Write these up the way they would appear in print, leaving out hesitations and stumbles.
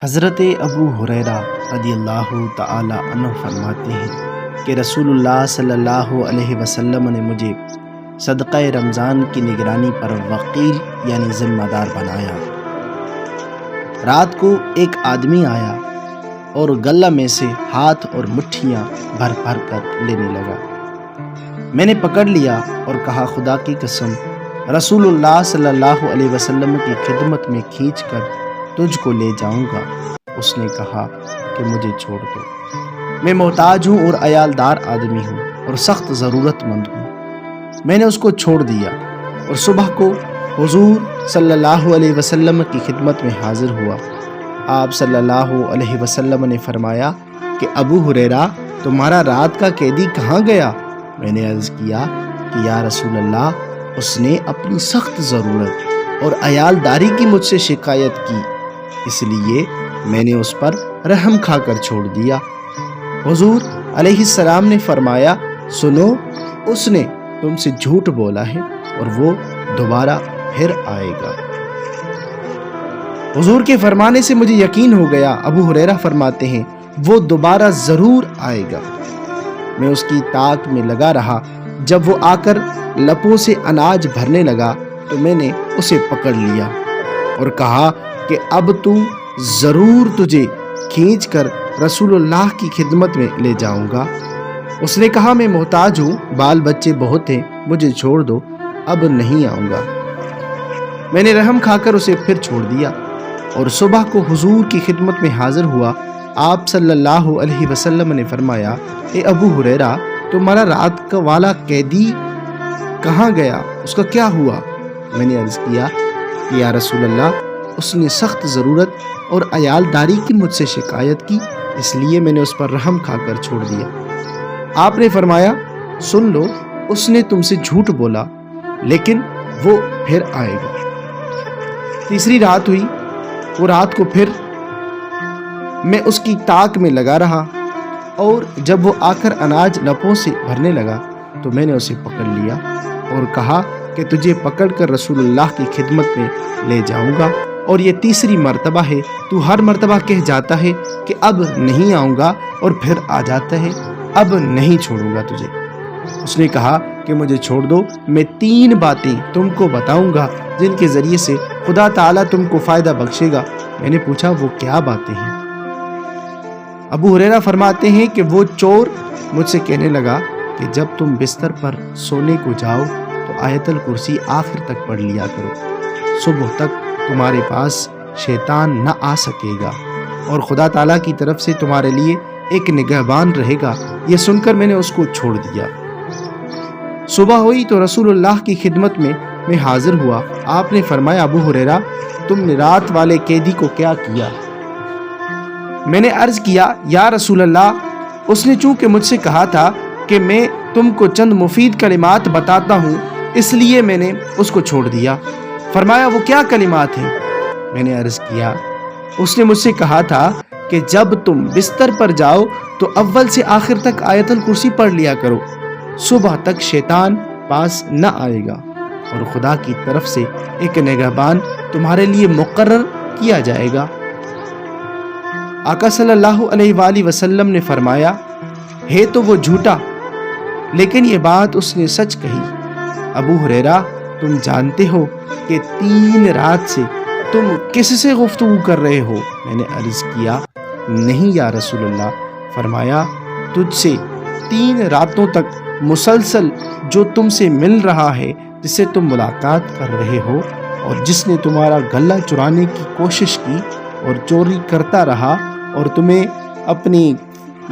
حضرت ابو ہریرہ رضی اللہ تعالی عنہ فرماتے ہیں کہ رسول اللہ صلی اللہ علیہ وسلم نے مجھے صدقہ رمضان کی نگرانی پر وکیل یعنی ذمہ دار بنایا۔ رات کو ایک آدمی آیا اور غلہ میں سے ہاتھ اور مٹھیاں بھر بھر کر لینے لگا۔ میں نے پکڑ لیا اور کہا، خدا کی قسم، رسول اللہ صلی اللہ علیہ وسلم کی خدمت میں کھینچ کر تجھ کو لے جاؤں گا۔ اس نے کہا کہ مجھے چھوڑ دو، میں محتاج ہوں اور عیالدار آدمی ہوں اور سخت ضرورت مند ہوں۔ میں نے اس کو چھوڑ دیا اور صبح کو حضور صلی اللہ علیہ وسلم کی خدمت میں حاضر ہوا۔ آپ صلی اللہ علیہ وسلم نے فرمایا کہ ابو ہریرہ، تمہارا رات کا قیدی کہاں گیا؟ میں نے عرض کیا کہ یا رسول اللہ، اس نے اپنی سخت ضرورت اور عیالداری کی مجھ سے شکایت کی، اس لیے میں نے اس پر رحم کھا کر چھوڑ دیا۔ حضور علیہ السلام نے فرمایا، سنو، اس نے تم سے جھوٹ بولا ہے اور وہ دوبارہ پھر آئے گا۔ حضور کے فرمانے سے مجھے یقین ہو گیا۔ ابو ہریرہ فرماتے ہیں، وہ دوبارہ ضرور آئے گا۔ میں اس کی طاق میں لگا رہا۔ جب وہ آ کر لپوں سے اناج بھرنے لگا تو میں نے اسے پکڑ لیا اور کہا کہ اب تو ضرور تجھے کھینچ کر رسول اللہ کی خدمت میں لے جاؤں گا۔ اس نے کہا، میں محتاج ہوں، بال بچے بہت ہیں، مجھے چھوڑ دو، اب نہیں آؤں گا۔ میں نے رحم کھا کر اسے پھر چھوڑ دیا اور صبح کو حضور کی خدمت میں حاضر ہوا۔ آپ صلی اللہ علیہ وسلم نے فرمایا، اے ابو ہریرہ، تمہارا رات کا والا قیدی کہاں گیا؟ اس کا کیا ہوا؟ میں نے عرض کیا کہ یا رسول اللہ، اس نے سخت ضرورت اور عیالداری کی مجھ سے شکایت کی، اس لیے میں نے اس پر رحم کھا کر چھوڑ دیا۔ آپ نے فرمایا، سن لو، اس نے تم سے جھوٹ بولا، لیکن وہ پھر آئے گا۔ تیسری رات ہوئی۔ وہ رات کو پھر میں اس کی طاق میں لگا رہا اور جب وہ آ کر اناج لپوں سے بھرنے لگا تو میں نے اسے پکڑ لیا اور کہا کہ تجھے پکڑ کر رسول اللہ کی خدمت میں لے جاؤں گا، اور یہ تیسری مرتبہ ہے۔ تو ہر مرتبہ کہہ جاتا ہے کہ اب نہیں آؤں گا اور پھر آ جاتا ہے، اب نہیں چھوڑوں گا تجھے۔ اس نے کہا کہ مجھے چھوڑ دو، میں 3 باتیں تم کو بتاؤں گا جن کے ذریعے سے خدا تعالیٰ تم کو فائدہ بخشے گا۔ میں نے پوچھا، وہ کیا باتیں ہیں؟ ابو ہریرہ فرماتے ہیں کہ وہ چور مجھ سے کہنے لگا کہ جب تم بستر پر سونے کو جاؤ تو آیت الکرسی آخر تک پڑھ لیا کرو، صبح تک تمہارے پاس شیطان نہ آ سکے گا اور خدا تعالیٰ کی طرف سے تمہارے لیے ایک نگہبان رہے گا۔ یہ سن کر میں نے اس کو چھوڑ دیا۔ صبح ہوئی تو رسول اللہ کی خدمت میں حاضر ہوا۔ آپ نے فرمایا، ابو ہریرہ، تم نے رات والے قیدی کو کیا کیا؟ میں نے عرض کیا، یا رسول اللہ، اس نے چونکہ مجھ سے کہا تھا کہ میں تم کو چند مفید کلمات بتاتا ہوں، اس لیے میں نے اس کو چھوڑ دیا۔ فرمایا، وہ کیا کلمات ہیں؟ میں نے عرض کیا، اس نے مجھ سے کہا تھا کہ جب تم بستر پر جاؤ تو اول سے آخر تک آیت الکرسی پڑھ لیا کرو، صبح تک شیطان پاس نہ آئے گا اور خدا کی طرف سے ایک نگہبان تمہارے لیے مقرر کیا جائے گا۔ آقا صلی اللہ علیہ وآلہ وسلم نے فرمایا، ہے تو وہ جھوٹا، لیکن یہ بات اس نے سچ کہی۔ ابو ہریرہ، تم جانتے ہو کہ 3 رات سے تم کس سے گفتگو کر رہے ہو؟ میں نے عرض کیا، نہیں یا رسول اللہ۔ فرمایا، تجھ سے 3 راتوں تک مسلسل جو تم سے مل رہا ہے، جس سے تم ملاقات کر رہے ہو اور جس نے تمہارا غلہ چرانے کی کوشش کی اور چوری کرتا رہا اور تمہیں اپنی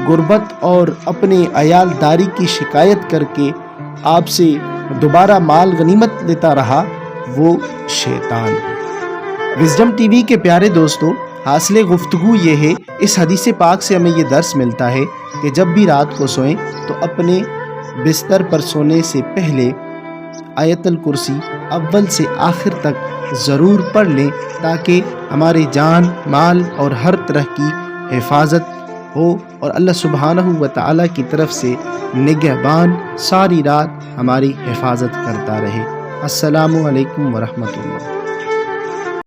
غربت اور اپنے عیالداری کی شکایت کر کے آپ سے دوبارہ مال غنیمت لیتا رہا، وہ شیطان ہے۔ وزڈم ٹی وی کے پیارے دوستو، حاصل گفتگو یہ ہے، اس حدیث پاک سے ہمیں یہ درس ملتا ہے کہ جب بھی رات کو سوئیں تو اپنے بستر پر سونے سے پہلے آیت الکرسی اول سے آخر تک ضرور پڑھ لیں، تاکہ ہماری جان، مال اور ہر طرح کی حفاظت ہو اور اللہ سبحانہ و تعالیٰ کی طرف سے نگہبان ساری رات ہماری حفاظت کرتا رہے۔ السلام علیکم ورحمۃ اللہ۔